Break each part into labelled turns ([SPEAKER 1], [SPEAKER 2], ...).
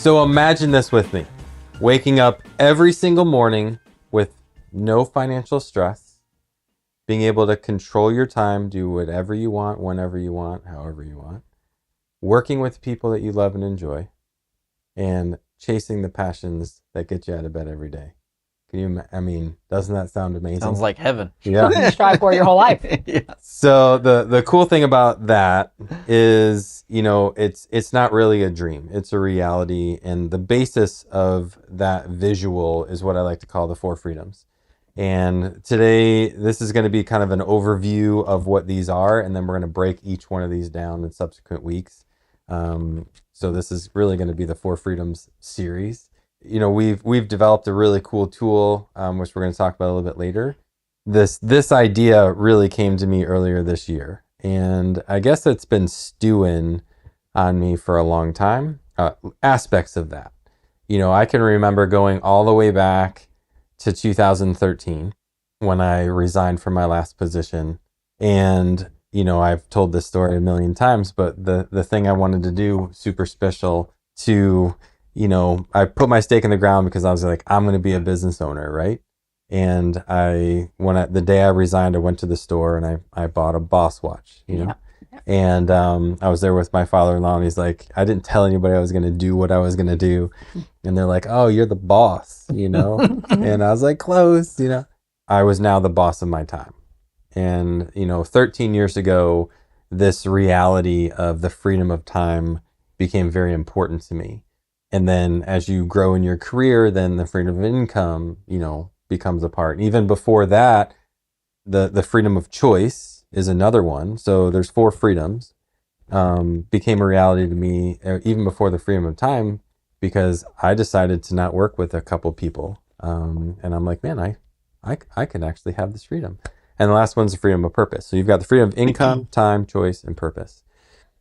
[SPEAKER 1] So imagine this with me. Waking up every single morning with no financial stress, being able to control your time, do whatever you want, whenever you want, however you want, working with people that you love and enjoy, and chasing the passions that get you out of bed every day. Doesn't that sound amazing?
[SPEAKER 2] Sounds like heaven.
[SPEAKER 1] Yeah.
[SPEAKER 3] You strive for your whole life.
[SPEAKER 2] Yeah.
[SPEAKER 1] So the cool thing about that is, it's not really a dream. It's a reality. And the basis of that visual is what I like to call the 4 freedoms. And today, this is going to be kind of an overview of what these are. And then we're going to break each one of these down in subsequent weeks. So this is really going to be the 4 freedoms series. We've developed a really cool tool, which we're going to talk about a little bit later. This idea really came to me earlier this year, and I guess it's been stewing on me for a long time. Aspects of that, I can remember going all the way back to 2013 when I resigned from my last position, and I've told this story a million times, but the thing I wanted to do, super special to, I put my stake in the ground because I was like, I'm going to be a business owner, right? And the day I resigned, I went to the store and I bought a Boss watch,
[SPEAKER 3] Yeah.
[SPEAKER 1] And I was there with my father-in-law, and he's like, I didn't tell anybody I was going to do what I was going to do. And they're like, oh, you're the boss, And I was like, close, I was now the boss of my time. And, 13 years ago, this reality of the freedom of time became very important to me. And then as you grow in your career, then the freedom of income, becomes a part. Even before that, the freedom of choice is another one. So there's 4 freedoms, became a reality to me even before the freedom of time, because I decided to not work with a couple people. And I'm like, man, I can actually have this freedom. And the last one's the freedom of purpose. So you've got the freedom of income, time, choice, and purpose.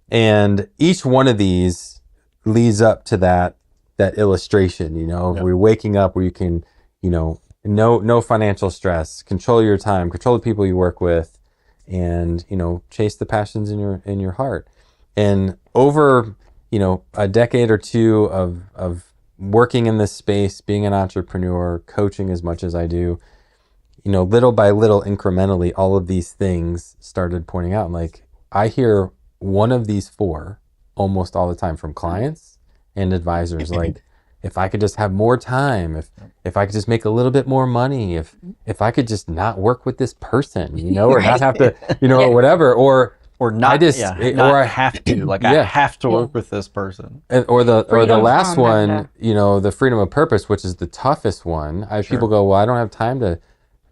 [SPEAKER 1] And each one of these leads up to that illustration, of we're waking up where you can, no financial stress, control your time, control the people you work with, and, chase the passions in your heart. And over, a decade or two of working in this space, being an entrepreneur, coaching as much as I do, little by little, incrementally, all of these things started pointing out. Like, I hear one of these 4 almost all the time from clients and advisors. Like, if I could just have more time, if I could just make a little bit more money, if I could just not work with this person, or not have to, or whatever, or not, I have to, I have to work with this person. Or the last one, the freedom of purpose, which is the toughest one. People go, well, I don't have time to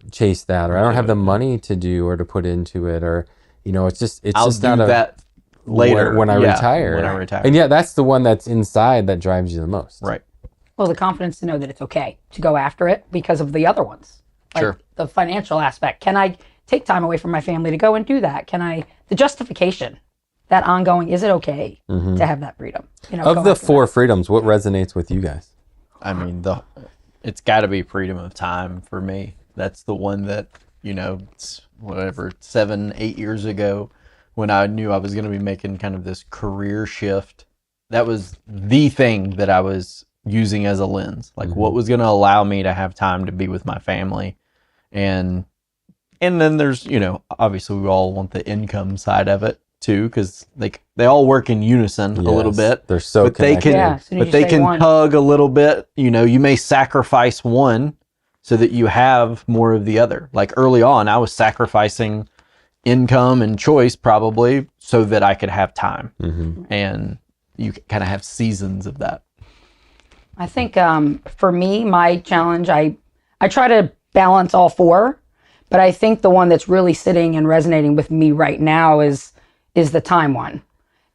[SPEAKER 1] chase that, or I don't have the money to do or to put into it, or it's just not that later when I retire. And that's the one that's inside that drives you the most.
[SPEAKER 2] Right.
[SPEAKER 3] Well, the confidence to know that it's okay to go after it because of the other ones. Like the financial aspect. Can I take time away from my family to go and do that? The justification, that ongoing, is it okay to have that freedom?
[SPEAKER 1] Of the 4 freedoms, what resonates with you guys?
[SPEAKER 2] It's got to be freedom of time for me. That's the one that, it's 7-8 years ago when I knew I was going to be making kind of this career shift. That was the thing that I was using as a lens, what was going to allow me to have time to be with my family. And then there's, obviously we all want the income side of it too, because they all work in unison a little bit.
[SPEAKER 1] They're so connected.
[SPEAKER 2] They can tug a little bit. You may sacrifice one so that you have more of the other. Like early on, I was sacrificing income and choice probably so that I could have time. And you kind of have seasons of that.
[SPEAKER 3] I think for me, my challenge, I try to balance all 4, but I think the one that's really sitting and resonating with me right now is the time one.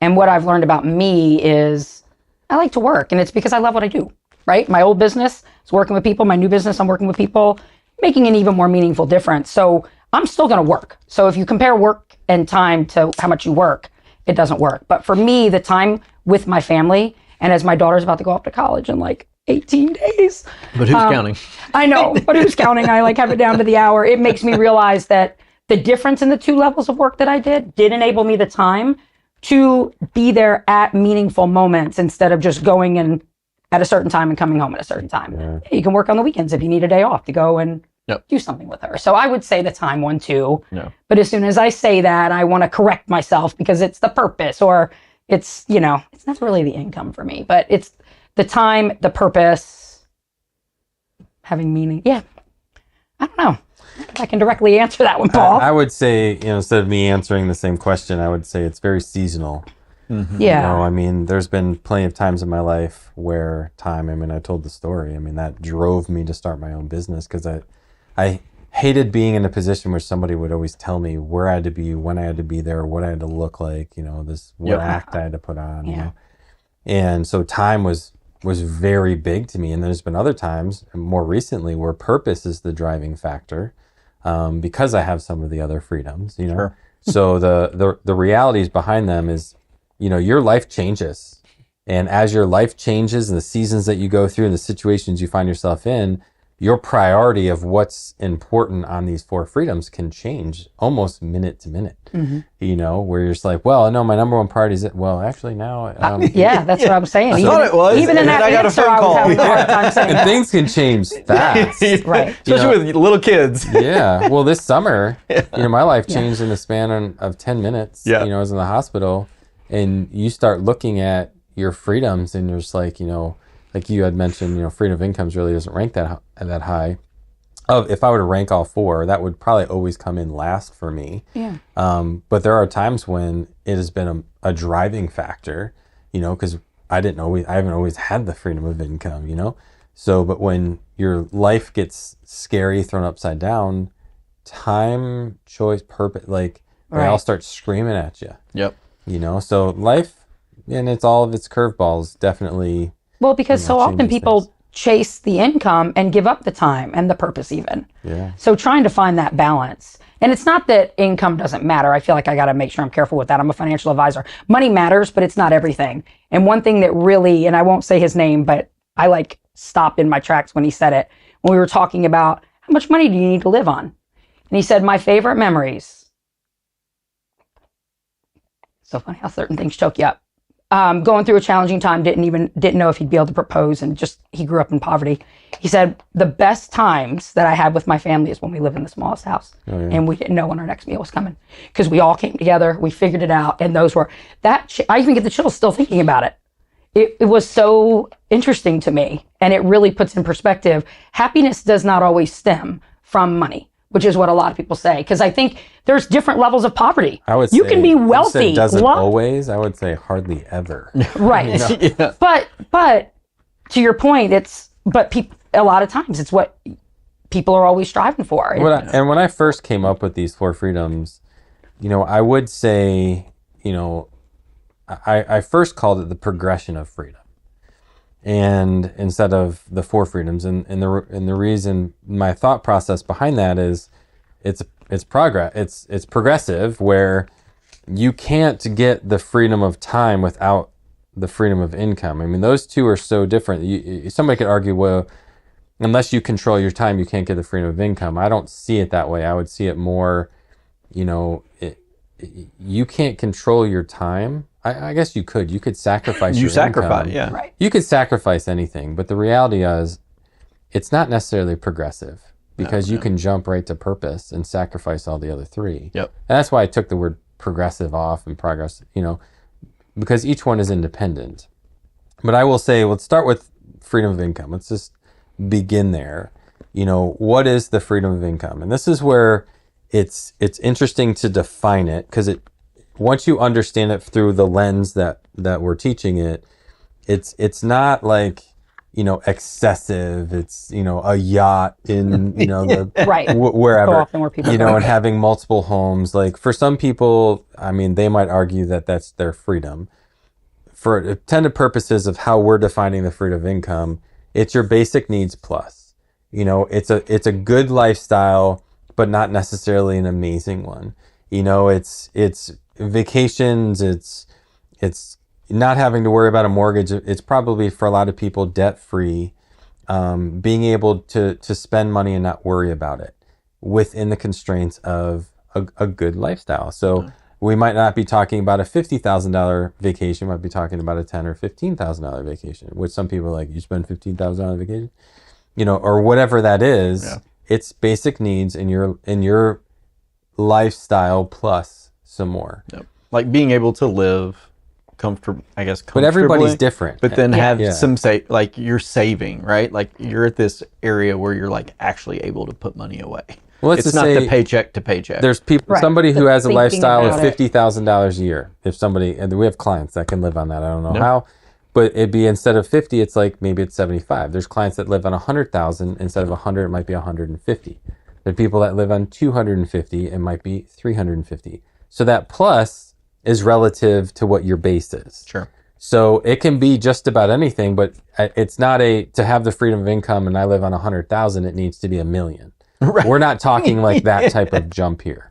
[SPEAKER 3] And what I've learned about me is I like to work, and it's because I love what I do, right? My old business is working with people. My new business, I'm working with people, making an even more meaningful difference. So I'm still going to work. So if you compare work and time to how much you work, it doesn't work. But for me, the time with my family, and as my daughter's about to go off to college in 18 days.
[SPEAKER 2] But who's counting?
[SPEAKER 3] I know, but who's counting? I have it down to the hour. It makes me realize that the difference in the 2 levels of work that I did enable me the time to be there at meaningful moments instead of just going and at a certain time and coming home at a certain time.
[SPEAKER 1] Yeah.
[SPEAKER 3] You can work on the weekends if you need a day off to go and do something with her. So I would say the time one too.
[SPEAKER 2] No.
[SPEAKER 3] But as soon as I say that, I want to correct myself because it's the purpose, or it's, it's not really the income for me, but it's the time, the purpose, having meaning. Yeah. I don't know if I can directly answer that one, Paul.
[SPEAKER 1] I would say, instead of me answering the same question, I would say it's very seasonal.
[SPEAKER 2] Mm-hmm.
[SPEAKER 3] Yeah.
[SPEAKER 1] I mean, there's been plenty of times in my life where I told the story. I mean, that drove me to start my own business because I hated being in a position where somebody would always tell me where I had to be, when I had to be there, what I had to look like, what act I had to put on, And so time was very big to me. And there's been other times, more recently, where purpose is the driving factor, because I have some of the other freedoms,
[SPEAKER 2] Sure.
[SPEAKER 1] So the realities behind them is, your life changes. And as your life changes and the seasons that you go through and the situations you find yourself in, your priority of what's important on these 4 freedoms can change almost minute to minute. Mm-hmm. Where you're just like, well, no, my number one priority is well, actually now.
[SPEAKER 3] Yeah, that's what I'm saying.
[SPEAKER 2] I thought it was.
[SPEAKER 3] Even in that
[SPEAKER 2] I got a
[SPEAKER 3] answer,
[SPEAKER 2] phone
[SPEAKER 3] I was
[SPEAKER 2] call.
[SPEAKER 3] having a hard time saying
[SPEAKER 1] And
[SPEAKER 3] that.
[SPEAKER 1] things can change fast.
[SPEAKER 3] Right.
[SPEAKER 2] Especially with little kids.
[SPEAKER 1] Yeah. Well, this summer, my life changed in the span of 10 minutes.
[SPEAKER 2] Yeah.
[SPEAKER 1] I was in the hospital, and you start looking at your freedoms, and you're just like, like you had mentioned, freedom of incomes really doesn't rank that high. If I were to rank all 4, that would probably always come in last for me.
[SPEAKER 3] Yeah.
[SPEAKER 1] But there are times when it has been a driving factor, because I haven't always had the freedom of income, So, but when your life gets scary, thrown upside down, time, choice, purpose, they all start screaming at you.
[SPEAKER 2] Yep.
[SPEAKER 1] So life, and it's all of its curveballs, definitely.
[SPEAKER 3] Well, because so often
[SPEAKER 1] changes
[SPEAKER 3] people
[SPEAKER 1] things.
[SPEAKER 3] chase the income and give up the time and the purpose even.
[SPEAKER 1] Yeah.
[SPEAKER 3] So trying to find that balance. And it's not that income doesn't matter. I feel like I got to make sure I'm careful with that. I'm a financial advisor. Money matters, but it's not everything. And one thing that really, and I won't say his name, but I stopped in my tracks when he said it, when we were talking about how much money do you need to live on? And he said, my favorite memories. So funny how certain things choke you up. Going through a challenging time, didn't know if he'd be able to propose, and he grew up in poverty. He said the best times that I had with my family is when we lived in the smallest house, and we didn't know when our next meal was coming because we all came together, we figured it out, and those were I even get the chills still thinking about it. It was so interesting to me, and it really puts in perspective. Happiness does not always stem from money, which is what a lot of people say. Because I think there's different levels of poverty.
[SPEAKER 1] I would
[SPEAKER 3] you
[SPEAKER 1] say,
[SPEAKER 3] can be wealthy.
[SPEAKER 1] You said doesn't always. I would say hardly ever.
[SPEAKER 3] Right.
[SPEAKER 2] Yeah.
[SPEAKER 3] But to your point, a lot of times it's what people are always striving for.
[SPEAKER 1] And when I first came up with these 4 freedoms, I would say, I first called it the progression of freedom, and instead of the 4 freedoms, and the reason, my thought process behind that is, it's progress. It's progressive, where you can't get the freedom of time without the freedom of income. I mean, those two are so different. Somebody could argue, well, unless you control your time, you can't get the freedom of income. I don't see it that way. I would see it more, you can't control your time. I guess you could. You could sacrifice your income.
[SPEAKER 2] Yeah.
[SPEAKER 3] Right.
[SPEAKER 1] You could sacrifice anything, but the reality is, it's not necessarily progressive, because you can jump right to purpose and sacrifice all the other 3.
[SPEAKER 2] Yep.
[SPEAKER 1] And that's why I took the word progressive off and progress, because each one is independent. But I will say, let's start with freedom of income. Let's just begin there. What is the freedom of income? And this is where it's interesting to define it, because once you understand it through the lens that we're teaching it, it's not like, excessive. It's, a yacht in, the
[SPEAKER 3] Right.
[SPEAKER 1] wherever,
[SPEAKER 3] So often where people
[SPEAKER 1] and having multiple homes. Like, for some people, I mean, they might argue that that's their freedom. For intended purposes of how we're defining the freedom of income, it's your basic needs plus. It's a good lifestyle, but not necessarily an amazing one. It's vacations, it's not having to worry about a mortgage. It's probably, for a lot of people, debt free, being able to spend money and not worry about it within the constraints of a good lifestyle. So we might not be talking about a $50,000 vacation. We might be talking about a $10,000 or $15,000 vacation, which some people are like, you spend $15,000 on a vacation, or whatever that is.
[SPEAKER 2] Yeah.
[SPEAKER 1] It's basic needs in your lifestyle plus some more.
[SPEAKER 2] Yep. Like being able to live comfortable, I guess,
[SPEAKER 1] But everybody's different.
[SPEAKER 2] but then have
[SPEAKER 1] Yeah.
[SPEAKER 2] some like you're saving, right? Like you're at this area where you're like actually able to put money away.
[SPEAKER 1] Well, let's
[SPEAKER 2] It's
[SPEAKER 1] just
[SPEAKER 2] not
[SPEAKER 1] say
[SPEAKER 2] the paycheck to paycheck.
[SPEAKER 1] there's people,
[SPEAKER 3] Right.
[SPEAKER 1] somebody who has a
[SPEAKER 3] Thinking
[SPEAKER 1] lifestyle of
[SPEAKER 3] about it.
[SPEAKER 1] $50,000 a year. If somebody, and we have clients that can live on that. I don't know
[SPEAKER 2] Yep.
[SPEAKER 1] how, but it'd be instead of 50, it's like maybe it's 75. There's clients that live on 100,000 instead of 100. It might be 150. There are people that live on 250. It might be 350. So that plus is relative to what your base is.
[SPEAKER 2] Sure.
[SPEAKER 1] So it can be just about anything, but it's not to have the freedom of income. And I live on 100,000. It needs to be $1 million.
[SPEAKER 2] Right.
[SPEAKER 1] We're not talking like that type of jump here.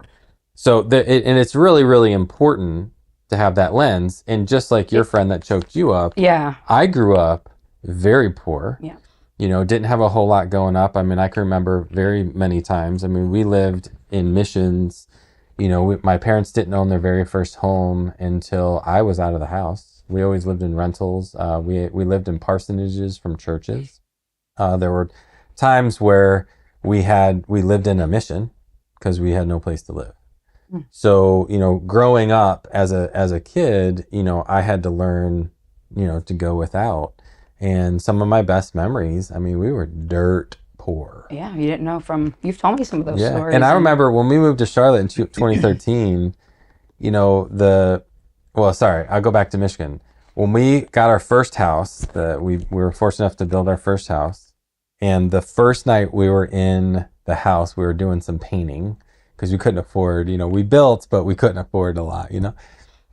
[SPEAKER 1] So and it's really, really important to have that lens. And just like your friend that choked you up,
[SPEAKER 3] Yeah.
[SPEAKER 1] I grew up very poor.
[SPEAKER 3] Yeah.
[SPEAKER 1] Didn't have a whole lot going up. I mean, I can remember very many times. I mean, we lived in missions. My parents didn't own their very first home until I was out of the house. We always lived in rentals. We lived in parsonages from churches. There were times where we lived in a mission because we had no place to live. So, growing up as a kid, I had to learn, to go without. And some of my best memories, I mean, we were dirt poor.
[SPEAKER 3] Yeah. You didn't know you've told me some of those
[SPEAKER 1] Yeah.
[SPEAKER 3] stories.
[SPEAKER 1] And I remember when we moved to Charlotte in 2013, I'll go back to Michigan. When we got our first house, we were fortunate enough to build our first house. And the first night we were in the house, we were doing some painting because we couldn't afford, we built, but we couldn't afford a lot, And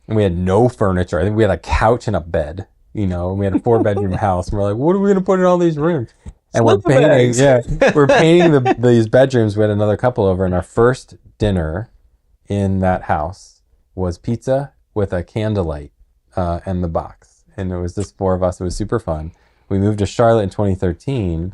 [SPEAKER 1] we had no furniture. I think we had a couch and a bed, and we had a 4-bedroom house. And we're like, what are we going to put in all these rooms? And we're painting, we're painting these bedrooms. We had another couple over, and our first dinner in that house was pizza with a candlelight and the box. And it was just 4 of us. It was super fun. We moved to Charlotte in 2013.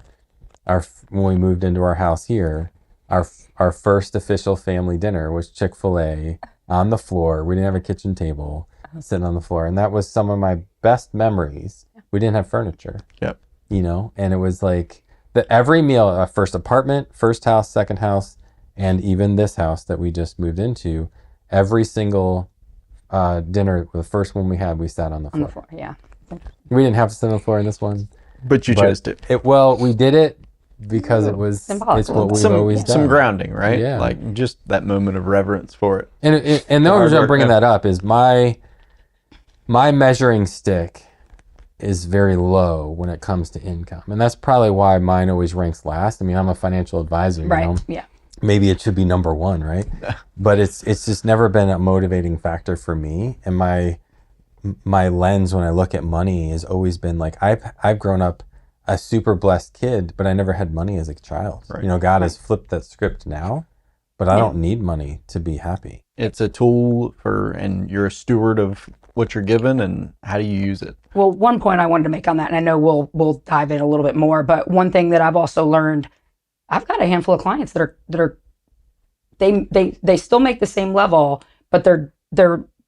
[SPEAKER 1] When we moved into our house here, our first official family dinner was Chick-fil-A on the floor. We didn't have a kitchen table, sitting on the floor. And that was some of my best memories. We didn't have furniture.
[SPEAKER 2] Yep.
[SPEAKER 1] And it was like every meal, first apartment, first house, second house, and even this house that we just moved into, every single dinner, the first one we had, we sat on the floor.
[SPEAKER 3] On the floor. Yeah.
[SPEAKER 1] We didn't have to sit on the floor in this one.
[SPEAKER 2] But you chose to.
[SPEAKER 1] We did it because it's what we've always done.
[SPEAKER 2] Some grounding, right?
[SPEAKER 1] Yeah.
[SPEAKER 2] Like just that moment of reverence for it.
[SPEAKER 1] And the only reason I'm bringing that up is my measuring stick is very low when it comes to income. And that's probably why mine always ranks last. I mean, I'm a financial advisor,
[SPEAKER 3] Right. Yeah.
[SPEAKER 1] Maybe it should be number 1, right? But it's just never been a motivating factor for me. And my lens when I look at money has always been like, I've grown up a super blessed kid, but I never had money as a child.
[SPEAKER 2] Right.
[SPEAKER 1] God has flipped that script now, but I don't need money to be happy.
[SPEAKER 2] It's a tool and you're a steward of what you're given, and how do you use it?
[SPEAKER 3] Well, one point I wanted to make on that, and I know we'll dive in a little bit more, but one thing that I've also learned, I've got a handful of clients that are they still make the same level, but they're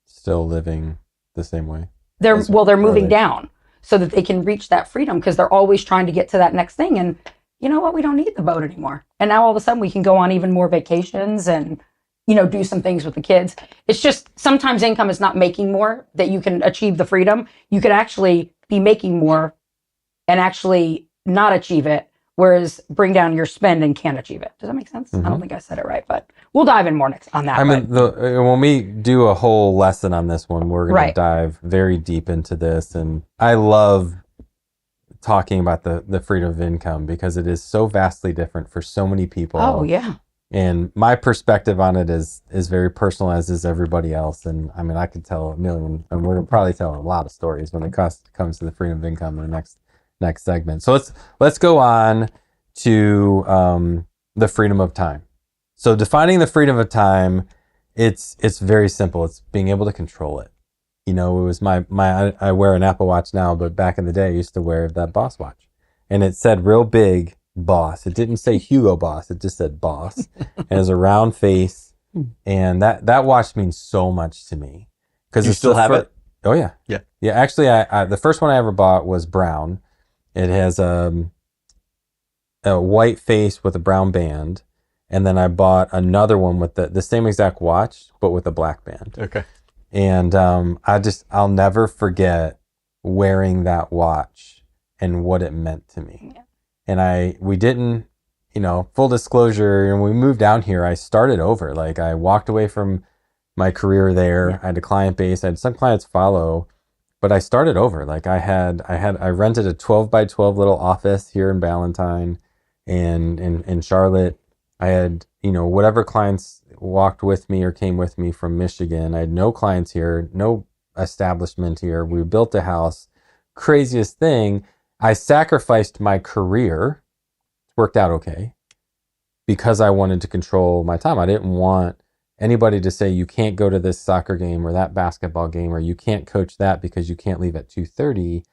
[SPEAKER 1] Still living the same way.
[SPEAKER 3] they're moving down so that they can reach that freedom, because they're always trying to get to that next thing. And you know what? We don't need the boat anymore. And now all of a sudden we can go on even more vacations and do some things with the kids. It's just sometimes income is not making more that you can achieve the freedom. You could actually be making more and actually not achieve it, whereas bring down your spend and can't achieve it. Does that make sense?
[SPEAKER 1] Mm-hmm.
[SPEAKER 3] I don't think I said it right, but we'll dive in more next on that.
[SPEAKER 1] I mean, when we do a whole lesson on this one, we're going to dive very deep into this. And I love talking about the freedom of income because it is so vastly different for so many people.
[SPEAKER 3] Oh, yeah.
[SPEAKER 1] And my perspective on it is very personal, as is everybody else. And I mean, I could tell a million, and we're going to probably tell a lot of stories when it comes to the freedom of income in the next segment. So let's go on to the freedom of time. So defining the freedom of time, it's very simple. It's being able to control it. It was I wear an Apple Watch now, but back in the day I used to wear that Boss watch, and it said real big Boss. It didn't say Hugo Boss. It just said Boss. And it was a round face, And that watch means so much to me. Because
[SPEAKER 2] Do you still have it?
[SPEAKER 1] Oh, yeah.
[SPEAKER 2] Yeah.
[SPEAKER 1] Yeah, actually, I the first one I ever bought was brown. It has a white face with a brown band. And then I bought another one with the same exact watch, but with a black band.
[SPEAKER 2] Okay.
[SPEAKER 1] And I'll never forget wearing that watch and what it meant to me.
[SPEAKER 3] Yeah.
[SPEAKER 1] And we didn't, full disclosure, when we moved down here, I started over. Like, I walked away from my career there.
[SPEAKER 3] Yeah.
[SPEAKER 1] I had a client base. I had some clients follow, but I started over. Like, I rented a 12 by 12 little office here in Ballantyne and in Charlotte. I had, whatever clients walked with me or came with me from Michigan. I had no clients here, no establishment here. We built a house. Craziest thing, I sacrificed my career. Worked out okay because I wanted to control my time. I didn't want anybody to say you can't go to this soccer game or that basketball game or you can't coach that because you can't leave at 2:30.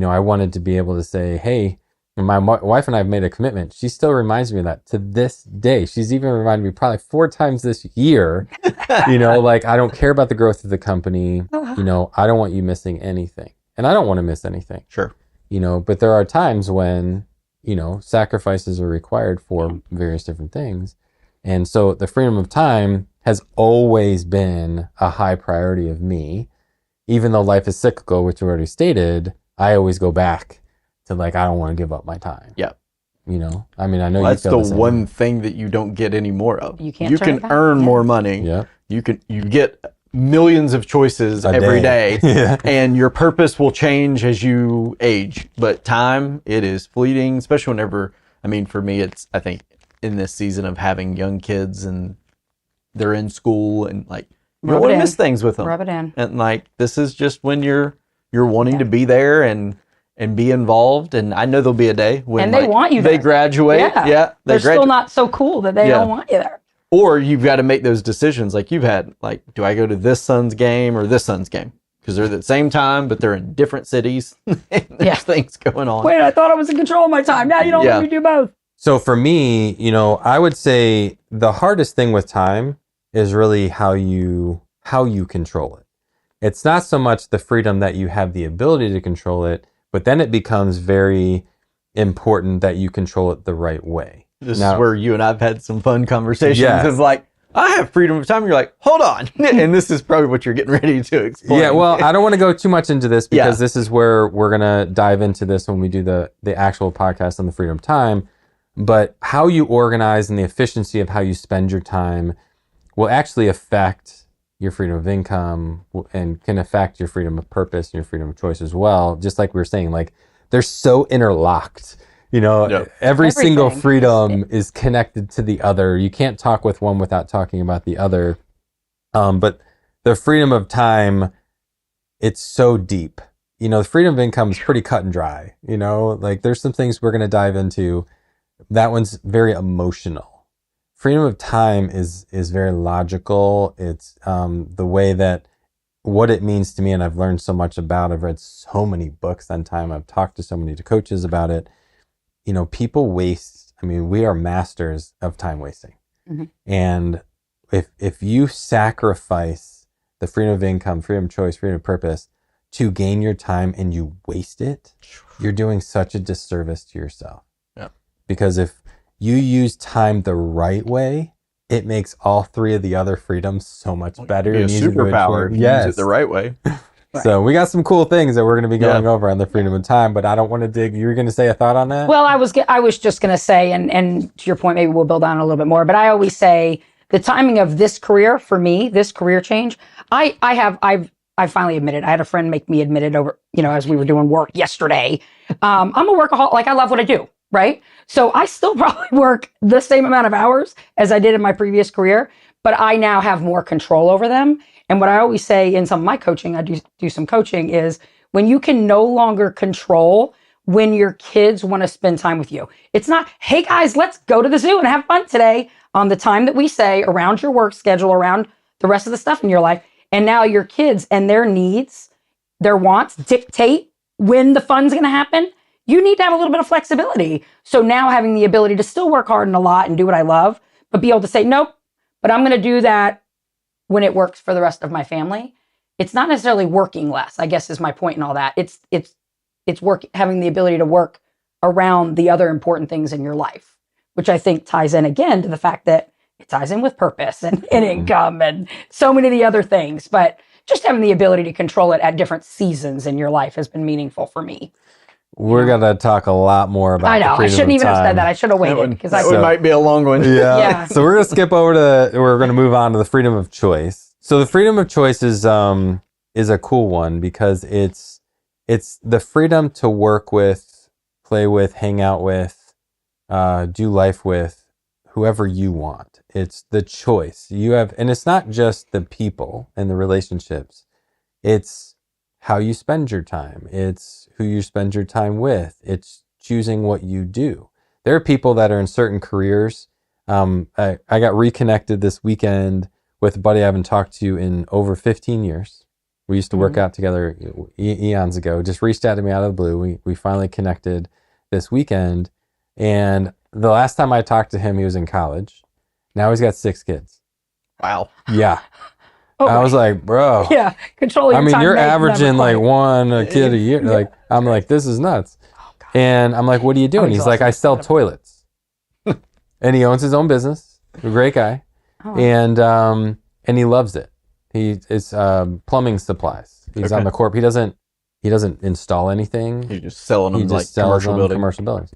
[SPEAKER 1] I wanted to be able to say, hey, my wife and I have made a commitment. She still reminds me of that to this day. She's even reminded me probably 4 times this year, like, I don't care about the growth of the company. I don't want you missing anything. And I don't want to miss anything.
[SPEAKER 2] Sure.
[SPEAKER 1] But there are times when, sacrifices are required for various different things. And so the freedom of time has always been a high priority of me. Even though life is cyclical, which we already stated, I always go back to, like, I don't want to give up my time.
[SPEAKER 2] Yeah.
[SPEAKER 1] I mean, I know
[SPEAKER 2] that's
[SPEAKER 1] you feel
[SPEAKER 2] the one thing that you don't get any more of.
[SPEAKER 3] You can't
[SPEAKER 2] You
[SPEAKER 3] turn it
[SPEAKER 2] can
[SPEAKER 3] back.
[SPEAKER 2] earn
[SPEAKER 3] Yeah.
[SPEAKER 2] more money.
[SPEAKER 1] Yeah.
[SPEAKER 2] You get millions of choices
[SPEAKER 1] A
[SPEAKER 2] every day.
[SPEAKER 1] Yeah.
[SPEAKER 2] And your purpose will change as you age. But time, it is fleeting, especially whenever, for me, I think in this season of having young kids and they're in school and, like, you don't want to miss things with them.
[SPEAKER 3] Rub it in.
[SPEAKER 2] And, like, this is just when you're wanting to be there and be involved. And I know there'll be a day when,
[SPEAKER 3] And they want you
[SPEAKER 2] they
[SPEAKER 3] there.
[SPEAKER 2] graduate.
[SPEAKER 3] Yeah. They're still not so cool that they don't want you there.
[SPEAKER 2] Or you've got to make those decisions like you've had. Like, do I go to this son's game or this son's game? Because they're at the same time, but they're in different cities. And there's things going on.
[SPEAKER 3] Wait, I thought I was in control of my time. Now you don't let me do both.
[SPEAKER 1] So for me, I would say the hardest thing with time is really how you control it. It's not so much the freedom that you have the ability to control it, but then it becomes very important that you control it the right way.
[SPEAKER 2] This is where you and I've had some fun conversations.
[SPEAKER 1] Yeah.
[SPEAKER 2] It's like, I have freedom of time. You're like, hold on. And this is probably what you're getting ready to explain.
[SPEAKER 1] Yeah, well, I don't want to go too much into this because this is where we're going to dive into this when we do the actual podcast on the freedom of time. But how you organize and the efficiency of how you spend your time will actually affect your freedom of income and can affect your freedom of purpose and your freedom of choice as well. Just like we were saying, like, they're so interlocked. Every single freedom is connected to the other. You can't talk with one without talking about the other. But the freedom of time, it's so deep. The freedom of income is pretty cut and dry. Like, there's some things we're going to dive into. That one's very emotional. Freedom of time is very logical. It's the way that what it means to me, and I've learned so much about. I've read so many books on time. I've talked to so many coaches about it. People waste. We are masters of time wasting. Mm-hmm. And if you sacrifice the freedom of income, freedom of choice, freedom of purpose to gain your time and you waste it, you're doing such a disservice to yourself.
[SPEAKER 2] Yeah.
[SPEAKER 1] Because if you use time the right way, it makes all 3 of the other freedoms so much better.
[SPEAKER 2] Be a superpower if you use it the right way.
[SPEAKER 1] So we got some cool things that we're going to be going over on the freedom of time, but I don't want to dig. You were going to say a thought on that?
[SPEAKER 3] Well, I was just going to say, and to your point, maybe we'll build on it a little bit more, but I always say the timing of this career for me, this career change, I finally admitted, I had a friend make me admit it over, as we were doing work yesterday. I'm a workaholic. Like, I love what I do. Right. So I still probably work the same amount of hours as I did in my previous career, but I now have more control over them. And what I always say in some of my coaching, I do some coaching, is when you can no longer control when your kids want to spend time with you. It's not, hey guys, let's go to the zoo and have fun today on the time that we say around your work schedule, around the rest of the stuff in your life. And now your kids and their needs, their wants dictate when the fun's going to happen. You need to have a little bit of flexibility. So now having the ability to still work hard and a lot and do what I love, but be able to say, nope, but I'm going to do that when it works for the rest of my family. It's not necessarily working less, I guess is my point in all that. It's work, having the ability to work around the other important things in your life, which I think ties in again to the fact that it ties in with purpose and income and so many of the other things. But just having the ability to control it at different seasons in your life has been meaningful for me.
[SPEAKER 1] We're going to talk a lot more about
[SPEAKER 3] I know. I shouldn't even have said that. I should have waited because
[SPEAKER 2] that one might be a long one.
[SPEAKER 1] Yeah. So we're going to skip over we're going to move on to the freedom of choice. So the freedom of choice is a cool one because it's the freedom to work with, play with, hang out with, do life with whoever you want. It's the choice you have. And it's not just the people and the relationships. It's how you spend your time. It's who you spend your time with. It's choosing what you do. There are people that are in certain careers. I got reconnected this weekend with a buddy I haven't talked to in over 15 years. We used to work out together eons ago. Just reached out to me out of the blue. We finally connected this weekend. And the last time I talked to him, he was in college. Now he's got 6 kids.
[SPEAKER 2] Wow.
[SPEAKER 1] Yeah.
[SPEAKER 3] Oh,
[SPEAKER 1] I was like, bro.
[SPEAKER 3] Yeah, control your time.
[SPEAKER 1] I mean, you're averaging like a kid a year. Like, I'm like, this is nuts.
[SPEAKER 3] Oh,
[SPEAKER 1] and I'm like, what are you doing? He's like, I sell toilets. And he owns his own business. A great guy. Oh. And he loves it. He is plumbing supplies. He's on the corp. He doesn't install anything.
[SPEAKER 2] He's just selling them like
[SPEAKER 1] commercial buildings.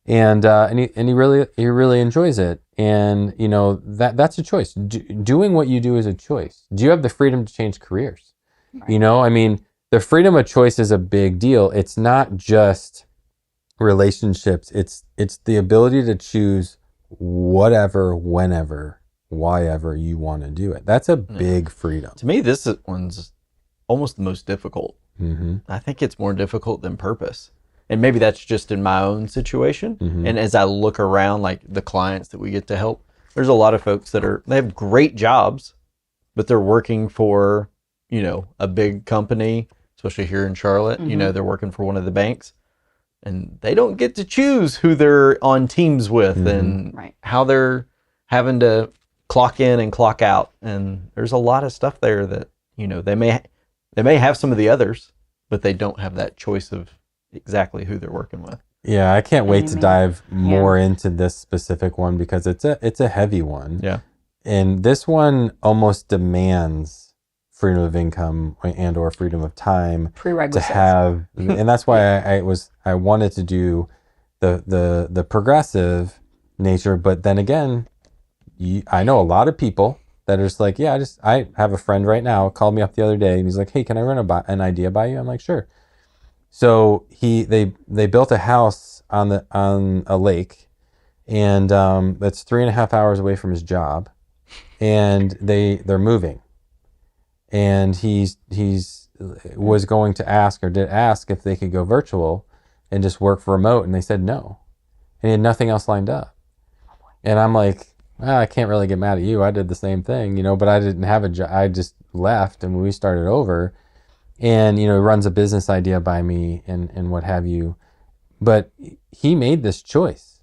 [SPEAKER 1] And he really enjoys it. And you know, that's a choice. Doing what you do is a choice. Do you have the freedom to change careers? Right. You know, I mean, the freedom of choice is a big deal. It's not just relationships. It's the ability to choose whatever, whenever, whyever you want to do it. That's a big freedom.
[SPEAKER 2] To me, this one's almost the most difficult.
[SPEAKER 1] Mm-hmm. I
[SPEAKER 2] think it's more difficult than purpose. And maybe that's just in my own situation. Mm-hmm. And as I look around, like the clients that we get to help, there's a lot of folks that they have great jobs, but they're working for, you know, a big company, especially here in Charlotte. Mm-hmm. You know, they're working for one of the banks, and they don't get to choose who they're on teams with and how they're having to clock in and clock out. And there's a lot of stuff there that, you know, they may have some of the others, but they don't have that choice of exactly who they're working with.
[SPEAKER 1] Yeah, I can't wait to dive more into this specific one because it's a heavy one. Yeah. And this one almost demands freedom of income and or freedom of time
[SPEAKER 3] prerequisites
[SPEAKER 1] to have, and that's why I wanted to do the progressive nature, but then again, I know a lot of people that are just like, I have a friend right now called me up the other day and he's like, hey, can I run an idea by you? I'm like, sure. So they built a house on a lake, and that's 3.5 hours away from his job, and they're moving, and he was going to ask or did ask if they could go virtual and just work for remote, and they said no, and he had nothing else lined up, and I'm like, I can't really get mad at you. I did the same thing, you know, but I didn't have a job. I just left, and we started over. And, you know, he runs a business idea by me and what have you. But he made this choice.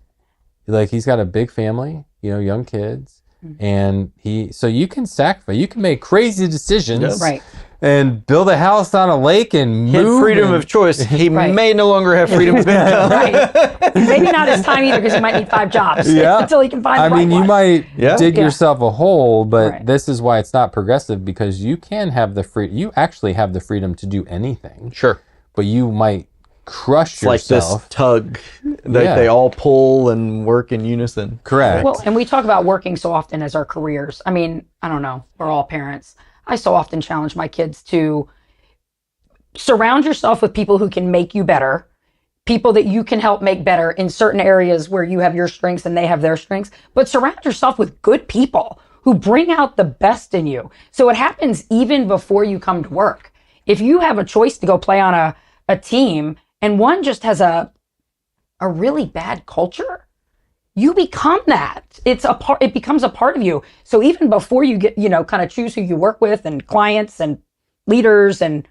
[SPEAKER 1] Like, he's got a big family, you know, young kids. And so you can sacrifice, you can make crazy decisions.
[SPEAKER 3] Right.
[SPEAKER 1] And build a house on a lake and move.
[SPEAKER 2] Freedom of choice. He may no longer have freedom of income.
[SPEAKER 3] Right. Maybe not his time either because he might need 5 jobs until he can find the right one.
[SPEAKER 1] You might dig yourself a hole, but this is why it's not progressive, because you can have you actually have the freedom to do anything.
[SPEAKER 2] Sure.
[SPEAKER 1] But you might crush yourself.
[SPEAKER 2] Like this tug that they all pull and work in unison.
[SPEAKER 1] Correct.
[SPEAKER 3] Well, and we talk about working so often as our careers. I mean, I don't know. We're all parents. I so often challenge my kids to surround yourself with people who can make you better, people that you can help make better in certain areas where you have your strengths and they have their strengths, but surround yourself with good people who bring out the best in you. So it happens even before you come to work. If you have a choice to go play on a team and one just has a really bad culture, you become that. It becomes a part of you. So even before you get, you know, kind of choose who you work with and clients and leaders, and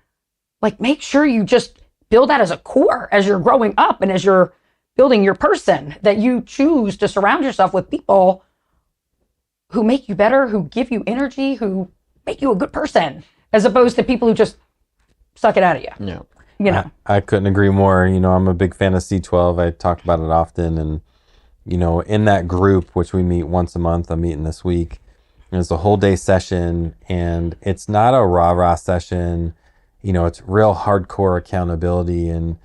[SPEAKER 3] like, make sure you just build that as a core as you're growing up and as you're building your person, that you choose to surround yourself with people who make you better, who give you energy, who make you a good person, as opposed to people who just suck it out of you.
[SPEAKER 2] Yeah.
[SPEAKER 3] You know,
[SPEAKER 1] I couldn't agree more. You know, I'm a big fan of C12. I talk about it often. And, you know, in that group, which we meet once a month, I'm meeting this week, it's a whole day session, and it's not a rah-rah session. You know, it's real hardcore accountability. And,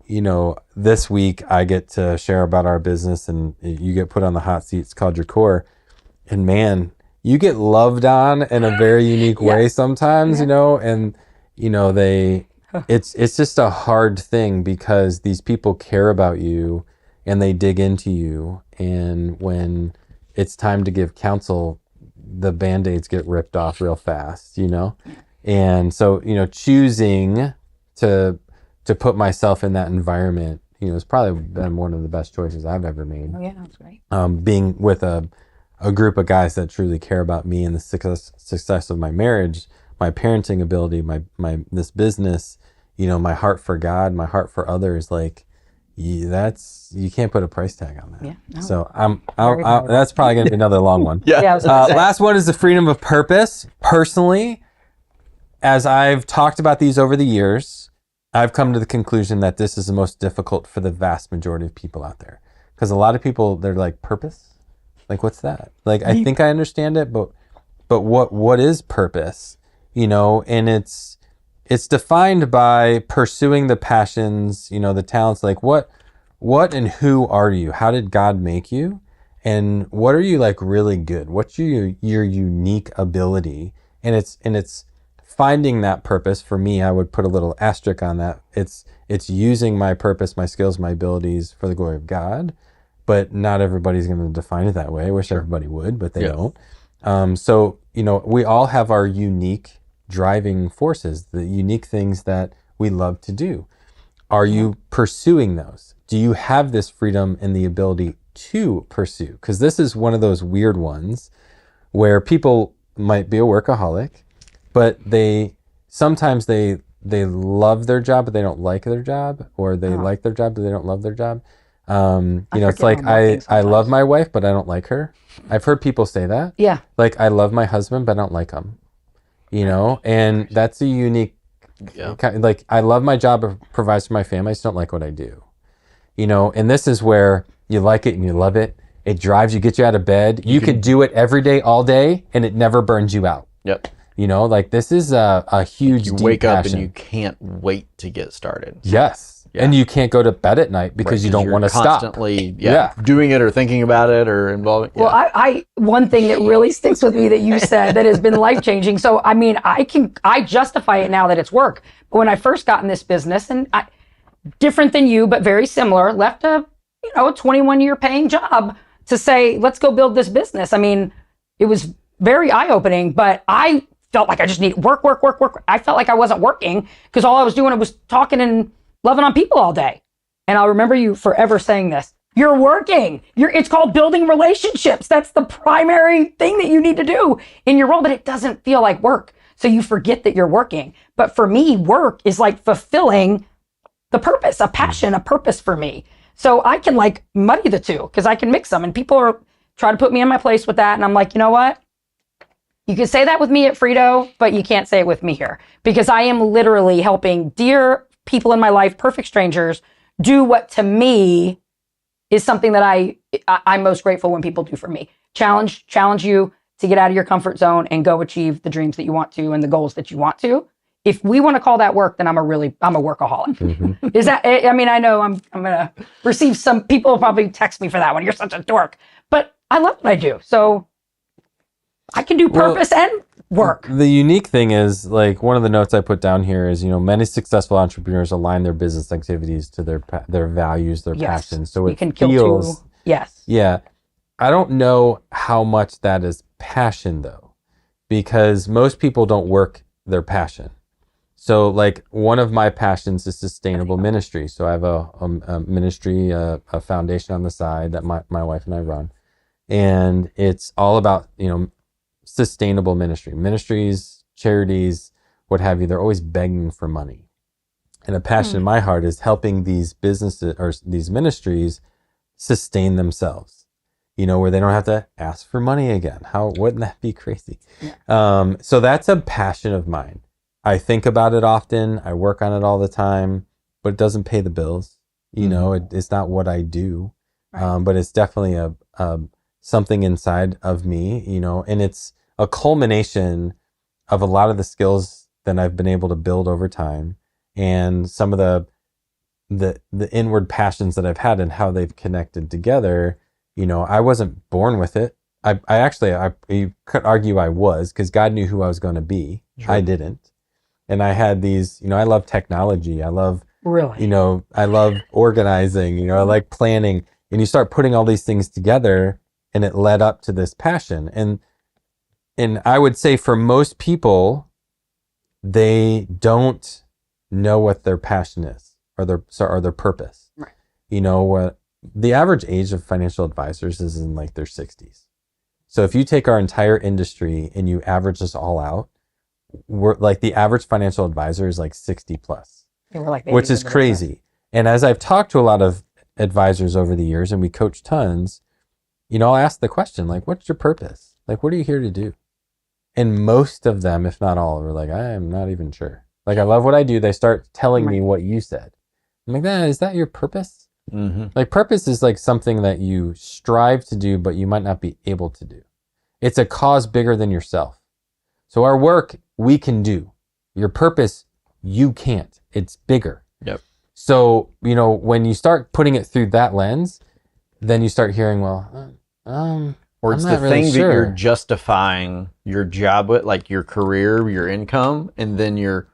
[SPEAKER 1] you know, this week I get to share about our business, and you get put on the hot seat. It's called your core. And man, you get loved on in a very unique way sometimes, you know, and, you know, it's just a hard thing because these people care about you and they dig into you. And when it's time to give counsel, the Band-Aids get ripped off real fast, you know? And so, you know, choosing to put myself in that environment, you know, has probably been one of the best choices I've ever made.
[SPEAKER 3] oh yeah, that's great.
[SPEAKER 1] Being with a group of guys that truly care about me and the success of my marriage, my parenting ability, my this business, you know, my heart for God, my heart for others, like you can't put a price tag on that.
[SPEAKER 3] Yeah, no.
[SPEAKER 1] So that's probably going to be another long one.
[SPEAKER 2] Yeah.
[SPEAKER 3] Yeah, I was gonna say.
[SPEAKER 1] Last one is the freedom of purpose. Personally, as I've talked about these over the years, I've come to the conclusion that this is the most difficult for the vast majority of people out there. Because a lot of people, they're like, purpose? Like, what's that? Like, I think I understand it, but what is purpose? You know, and it's defined by pursuing the passions, you know, the talents. Like, what and who are you? How did God make you? And what are you like really good? What's your unique ability? And it's finding that purpose. For me, I would put a little asterisk on that. It's using my purpose, my skills, my abilities for the glory of God. But not everybody's going to define it that way. I wish everybody would, but they don't. So, you know, we all have our unique driving forces, the unique things that we love to do. Are you pursuing those? Do you have this freedom and the ability to pursue? Because this is one of those weird ones where people might be a workaholic, but sometimes they love their job, but they don't like their job, or they like their job, but they don't love their job. You know, it's like I love my wife, but I don't like her. I've heard people say that.
[SPEAKER 3] Yeah.
[SPEAKER 1] Like, I love my husband, but I don't like him. You know, and that's a unique kind. Like, I love my job, it provides for my family. I just don't like what I do. You know, and this is where you like it and you love it. It drives you, gets you out of bed. You could do it every day, all day, and it never burns you out.
[SPEAKER 2] Yep.
[SPEAKER 1] You know, like, this is a huge,
[SPEAKER 2] You
[SPEAKER 1] deep
[SPEAKER 2] wake up
[SPEAKER 1] passion.
[SPEAKER 2] and you can't wait to get started.
[SPEAKER 1] Yes.
[SPEAKER 2] Yeah.
[SPEAKER 1] And you can't go to bed at night because you don't want to stop.
[SPEAKER 2] Constantly doing it or thinking about it or involving.
[SPEAKER 3] Well, I one thing that really sticks with me that you said that has been life changing. So I mean, I justify it now that it's work. But when I first got in this business, and different than you, but very similar, left a 21-year paying job to say, let's go build this business. I mean, it was very eye opening, but I felt like I just needed work. I felt like I wasn't working because all I was doing was talking and loving on people all day. And I'll remember you forever saying this. You're working. It's called building relationships. That's the primary thing that you need to do in your role, but it doesn't feel like work. So you forget that you're working. But for me, work is like fulfilling the purpose, a passion, a purpose for me. So I can like muddy the two because I can mix them, and people are trying to put me in my place with that. And I'm like, you know what? You can say that with me at Frito, but you can't say it with me here, because I am literally helping dear people in my life, perfect strangers, do what to me is something that I'm most grateful when people do for me. Challenge you to get out of your comfort zone and go achieve the dreams that you want to and the goals that you want to. If we want to call that work, then I'm a workaholic. Mm-hmm. Is that, I mean, I know I'm going to receive some people will probably text me for that one. You're such a dork, but I love what I do. So I can do purpose and work.
[SPEAKER 1] The unique thing is, like, one of the notes I put down here is, many successful entrepreneurs align their business activities to their values, their passions. So it feels,
[SPEAKER 3] yes.
[SPEAKER 1] Yeah. I don't know how much that is passion though, because most people don't work their passion. So like one of my passions is sustainable ministry. So I have a ministry, a foundation on the side that my wife and I run. And it's all about, sustainable ministries, charities, what have you. They're always begging for money. And a passion in my heart is helping these businesses or these ministries sustain themselves. where they don't have to ask for money again. Wouldn't that be crazy? Yeah. So that's a passion of mine. I think about it often. I work on it all the time, but it doesn't pay the bills. It's not what I do, right. But it's definitely a something inside of me, and it's a culmination of a lot of the skills that I've been able to build over time, and some of the inward passions that I've had and how they've connected together. I wasn't born with it. You could argue I was, because God knew who I was going to be. Sure. I didn't. And I had these, I love technology. I love, I love organizing, I like planning. And you start putting all these things together, and it led up to this passion. And I would say for most people, they don't know what their passion is or their purpose. Right. What the average age of financial advisors is in like their 60s. So if you take our entire industry and you average us all out, we're like the average financial advisor is like 60 plus, which is crazy. And as I've talked to a lot of advisors over the years, and we coach tons, I'll ask the question, like, what's your purpose? Like, what are you here to do? And most of them, if not all, are like, I am not even sure. Like, I love what I do. They start telling me what you said. I'm like, is that your purpose? Mm-hmm. Like, purpose is like something that you strive to do, but you might not be able to do. It's a cause bigger than yourself. So our work, we can do. Your purpose, you can't. It's bigger. Yep. So, when you start putting it through that lens, then you start hearing, well,
[SPEAKER 2] or it's the thing that you're justifying your job with, like your career, your income, and then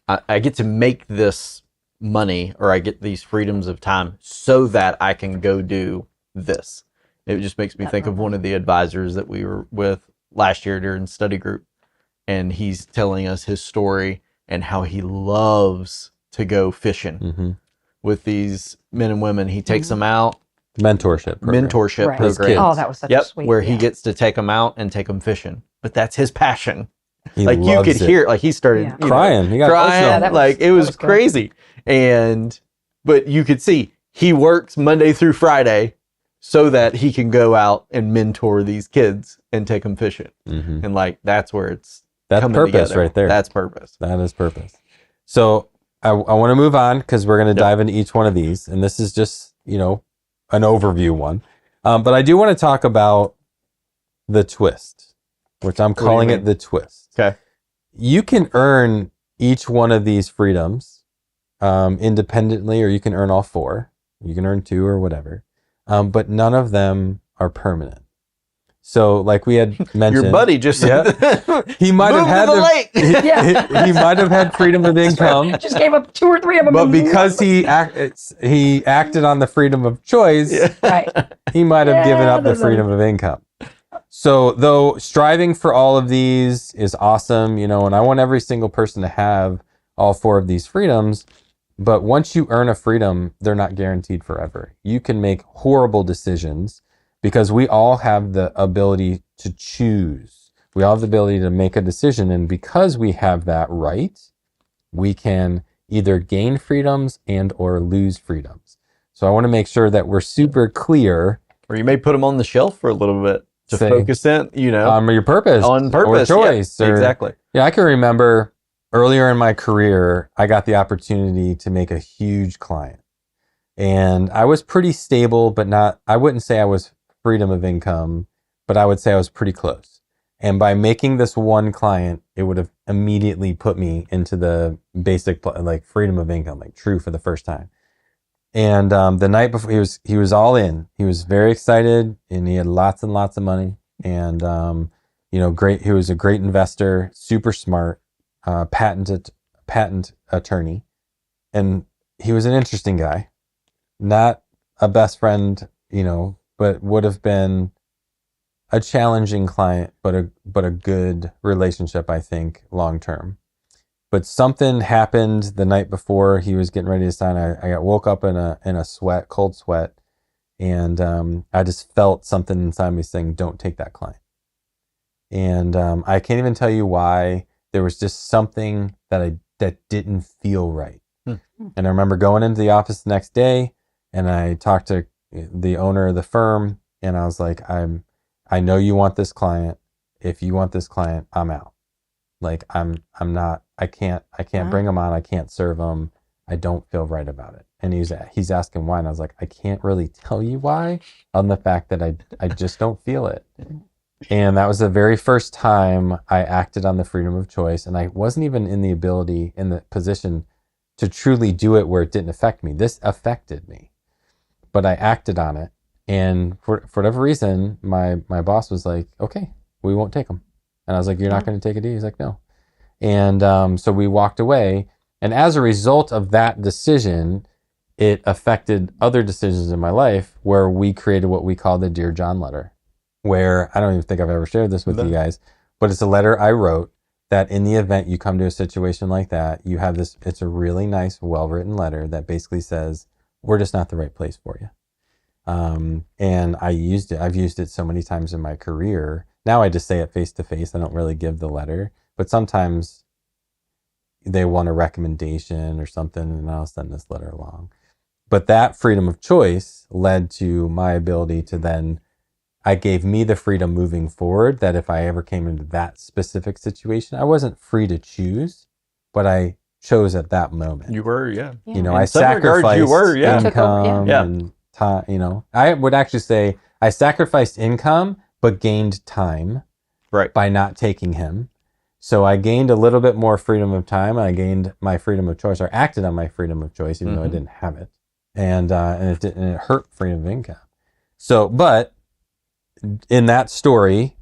[SPEAKER 2] I get to make this money, or I get these freedoms of time so that I can go do this. It just makes me think of one of the advisors that we were with last year during study group, and he's telling us his story and how he loves to go fishing with these men and women. He takes them out.
[SPEAKER 1] Mentorship program.
[SPEAKER 3] Oh, that was such a sweet.
[SPEAKER 2] Where he gets to take them out and take them fishing. But that's his passion. Like, you could hear it. Like, he started
[SPEAKER 1] crying. He got
[SPEAKER 2] crying. It was crazy. But you could see he works Monday through Friday so that he can go out and mentor these kids and take them fishing. Mm-hmm. And that's where that's
[SPEAKER 1] purpose
[SPEAKER 2] together.
[SPEAKER 1] Right there.
[SPEAKER 2] That's purpose.
[SPEAKER 1] That is purpose. So I want to move on, because we're going to dive into each one of these. And this is just, an overview one. But I do want to talk about the twist, which I'm calling it the twist.
[SPEAKER 2] Okay.
[SPEAKER 1] You can earn each one of these freedoms independently, or you can earn all four. You can earn two or whatever. But none of them are permanent. So, like we had mentioned,
[SPEAKER 2] your buddy just said,
[SPEAKER 1] he might have had he might have had freedom of income.
[SPEAKER 3] Just gave up 2 or 3 of them.
[SPEAKER 1] But because he acted on the freedom of choice, he might have given up the freedom of income. So, though striving for all of these is awesome, and I want every single person to have all 4 of these freedoms. But once you earn a freedom, they're not guaranteed forever. You can make horrible decisions, because we all have the ability to choose. We all have the ability to make a decision. And because we have that right, we can either gain freedoms and or lose freedoms. So I want to make sure that we're super clear.
[SPEAKER 2] Or you may put them on the shelf for a little bit to focus in,
[SPEAKER 1] on your purpose.
[SPEAKER 2] On purpose.
[SPEAKER 1] Or choice.
[SPEAKER 2] Exactly.
[SPEAKER 1] Yeah, I can remember earlier in my career, I got the opportunity to make a huge client. And I was pretty stable, but I wouldn't say I was freedom of income, but I would say I was pretty close. And by making this one client, it would have immediately put me into the basic freedom of income, true for the first time. And the night before, he was all in. He was very excited, and he had lots and lots of money. And great. He was a great investor, super smart, patent attorney, and he was an interesting guy. Not a best friend, but would have been a challenging client, but a good relationship, I think, long term. But something happened the night before he was getting ready to sign. I got woke up in a sweat, cold sweat, and I just felt something inside me saying, "Don't take that client." And I can't even tell you why. There was just something that didn't feel right. And I remember going into the office the next day, and I talked to the owner of the firm, And I was like, I know you want this client. If you want this client, I'm out. Like I'm not, I can't bring him on. I can't serve him. I don't feel right about it. And he's asking why. And I was like, I can't really tell you why, on the fact that I just don't feel it. And that was the very first time I acted on the freedom of choice. And I wasn't even in the position to truly do it where it didn't affect me. This affected me, but I acted on it. And for whatever reason, my boss was like, okay, we won't take him. And I was like, you're not going to take it? He's like, no. And so we walked away. And as a result of that decision, it affected other decisions in my life where we created what we call the Dear John letter, where I don't even think I've ever shared this with you guys, but it's a letter I wrote that in the event you come to a situation like that, you have this, it's a really nice, well-written letter that basically says, we're just not the right place for you. And I've used it so many times in my career. Now I just say it face to face. I don't really give the letter, but sometimes they want a recommendation or something, and I'll send this letter along. But that freedom of choice led to my ability to then, I gave me the freedom moving forward that if I ever came into that specific situation, I wasn't free to choose, but I chose at that moment.
[SPEAKER 2] You were, yeah.
[SPEAKER 1] You know, I sacrificed
[SPEAKER 2] you were, yeah.
[SPEAKER 1] income and time, you know. I would actually say I sacrificed income, but gained time by not taking him. So I gained a little bit more freedom of time. I gained my freedom of choice, or acted on my freedom of choice, even though I didn't have it. And it hurt freedom of income. So, but in that story,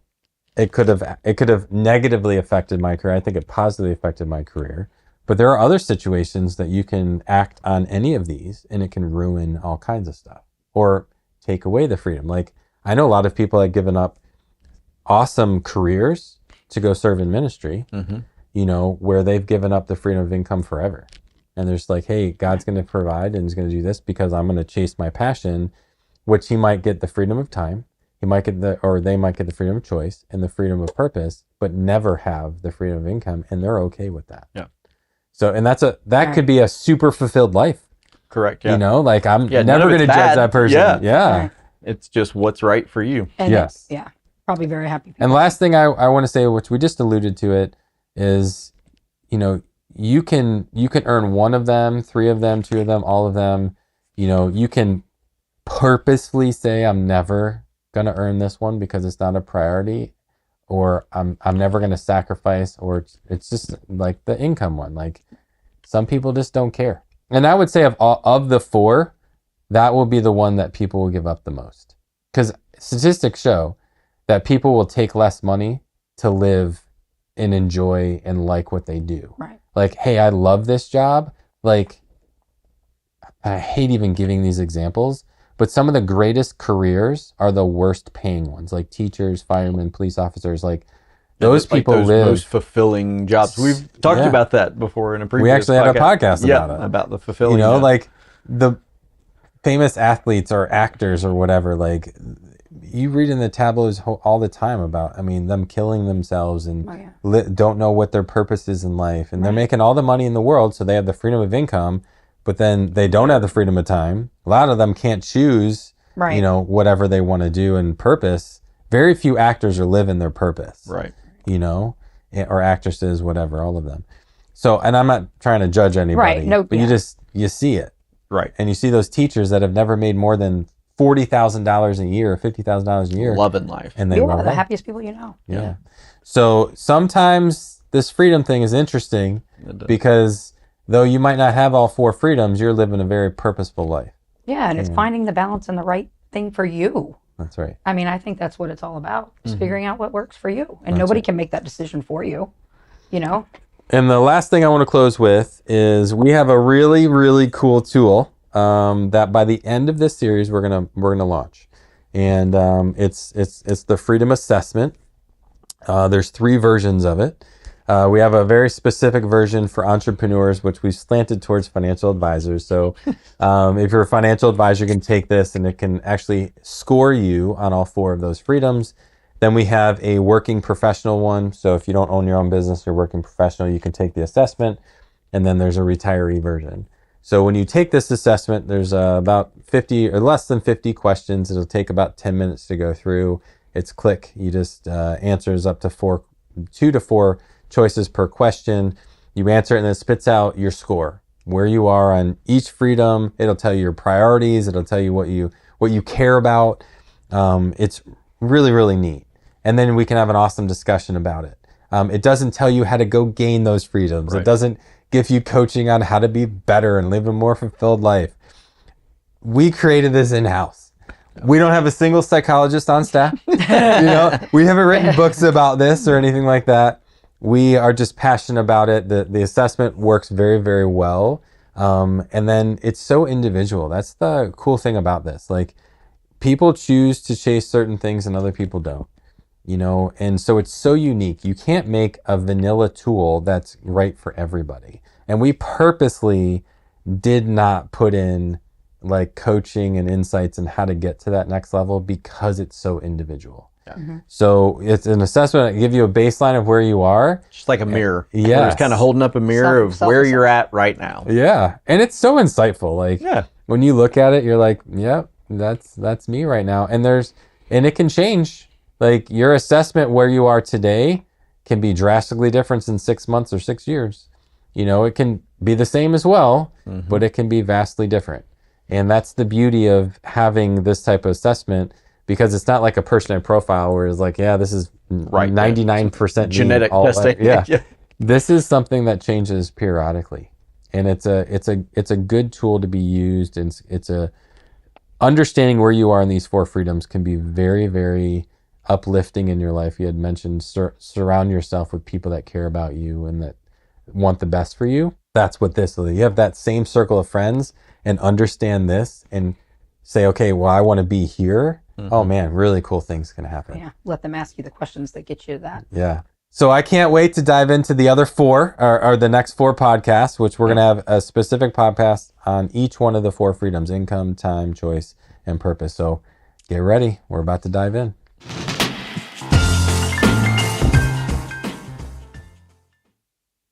[SPEAKER 1] it could have negatively affected my career. I think it positively affected my career. But there are other situations that you can act on any of these, and it can ruin all kinds of stuff or take away the freedom. Like, I know a lot of people have given up awesome careers to go serve in ministry, you know, where they've given up the freedom of income forever. And there's like, hey, God's going to provide and he's going to do this because I'm going to chase my passion, which he might get the freedom of time. He might get they might get the freedom of choice and the freedom of purpose, but never have the freedom of income. And they're okay with that.
[SPEAKER 2] Yeah.
[SPEAKER 1] So, and that could be a super fulfilled life.
[SPEAKER 2] Correct. Yeah.
[SPEAKER 1] You know, like I'm never going to judge that person. Yeah.
[SPEAKER 3] Right.
[SPEAKER 2] It's just what's right for you.
[SPEAKER 3] And
[SPEAKER 1] yes.
[SPEAKER 3] Yeah. Probably very happy people.
[SPEAKER 1] And last thing I want to say, which we just alluded to it, is, you know, you can earn one of them, three of them, two of them, all of them. You know, you can purposefully say, I'm never going to earn this one because it's not a priority, or I'm never going to sacrifice, or it's just like the income one. Like, some people just don't care. And I would say of the four, that will be the one that people will give up the most. Because statistics show that people will take less money to live and enjoy and like what they do.
[SPEAKER 3] Right.
[SPEAKER 1] Like, hey, I love this job. Like, I hate even giving these examples, but some of the greatest careers are the worst paying ones, like teachers, firemen, police officers. Like, those people live
[SPEAKER 2] most fulfilling jobs. We've talked about that before in a previous.
[SPEAKER 1] We actually had a podcast about it.
[SPEAKER 2] About the fulfilling.
[SPEAKER 1] You know, like the famous athletes or actors or whatever. Like, you read in the tabloids all the time about, I mean, them killing themselves and don't know what their purpose is in life. And they're making all the money in the world, so they have the freedom of income, but then they don't have the freedom of time. A lot of them can't choose, you know, whatever they want to do and purpose. Very few actors are living their purpose.
[SPEAKER 2] Right.
[SPEAKER 1] You know, or actresses, whatever, all of them. So, and I'm not trying to judge anybody, but you see it.
[SPEAKER 2] Right.
[SPEAKER 1] And you see those teachers that have never made more than $40,000 a year or $50,000 a year.
[SPEAKER 2] Loving life.
[SPEAKER 1] And they
[SPEAKER 3] You're
[SPEAKER 1] love
[SPEAKER 3] one of the
[SPEAKER 1] life.
[SPEAKER 3] happiest people you know.
[SPEAKER 1] Yeah. So sometimes this freedom thing is interesting because though you might not have all four freedoms, you're living a very purposeful life.
[SPEAKER 3] Yeah, and it's finding the balance and the right thing for you.
[SPEAKER 1] That's right.
[SPEAKER 3] I mean, I think that's what it's all about. Just figuring out what works for you. And nobody can make that decision for you, you know?
[SPEAKER 1] And the last thing I want to close with is we have a really, really cool tool that by the end of this series we're gonna launch, and it's the Freedom Assessment. There's 3 versions of it. We have a very specific version for entrepreneurs, which we slanted towards financial advisors. So if you're a financial advisor, you can take this and it can actually score you on all 4 of those freedoms. Then we have a working professional one. So if you don't own your own business, you're working professional, you can take the assessment. And then there's a retiree version. So when you take this assessment, there's about 50 or less than 50 questions. It'll take about 10 minutes to go through. It's click. You just answers up to 2 to 4 choices per question. You answer it and it spits out your score, where you are on each freedom. It'll tell you your priorities. It'll tell you what you care about. It's really, really neat. And then we can have an awesome discussion about it. It doesn't tell you how to go gain those freedoms. Right. It doesn't give you coaching on how to be better and live a more fulfilled life. We created this in-house. We don't have a single psychologist on staff. We haven't written books about this or anything like that. We are just passionate about it. The assessment works very, very well. And then it's so individual. That's the cool thing about this. Like, people choose to chase certain things and other people don't. And so it's so unique. You can't make a vanilla tool that's right for everybody. And we purposely did not put in like coaching and insights and how to get to that next level because it's so individual. Yeah. Mm-hmm. So it's an assessment that gives you a baseline of where you are.
[SPEAKER 2] Just like a mirror.
[SPEAKER 1] Yeah.
[SPEAKER 2] It's kind of holding up a mirror of where you're at right now.
[SPEAKER 1] Yeah. And it's so insightful. Like, when you look at it, you're like, yep, that's me right now. And it can change. Like, your assessment where you are today can be drastically different in 6 months or 6 years. It can be the same as well, but it can be vastly different. And that's the beauty of having this type of assessment, because it's not like a personality profile where it's like, this is 99%
[SPEAKER 2] genetic testing.
[SPEAKER 1] Yeah. This is something that changes periodically. And it's a good tool to be used. And it's understanding where you are in these 4 freedoms can be very, very uplifting in your life. You had mentioned surround yourself with people that care about you and that want the best for you. That's what this is. You have that same circle of friends and understand this and say, okay, well, I want to be here. Oh man, really cool things can happen.
[SPEAKER 3] Yeah, let them ask you the questions that get you to that.
[SPEAKER 1] Yeah. So I can't wait to dive into the other 4 or the next 4 podcasts, which we're going to have a specific podcast on each one of the 4 freedoms: income, time, choice, and purpose. So get ready. We're about to dive in.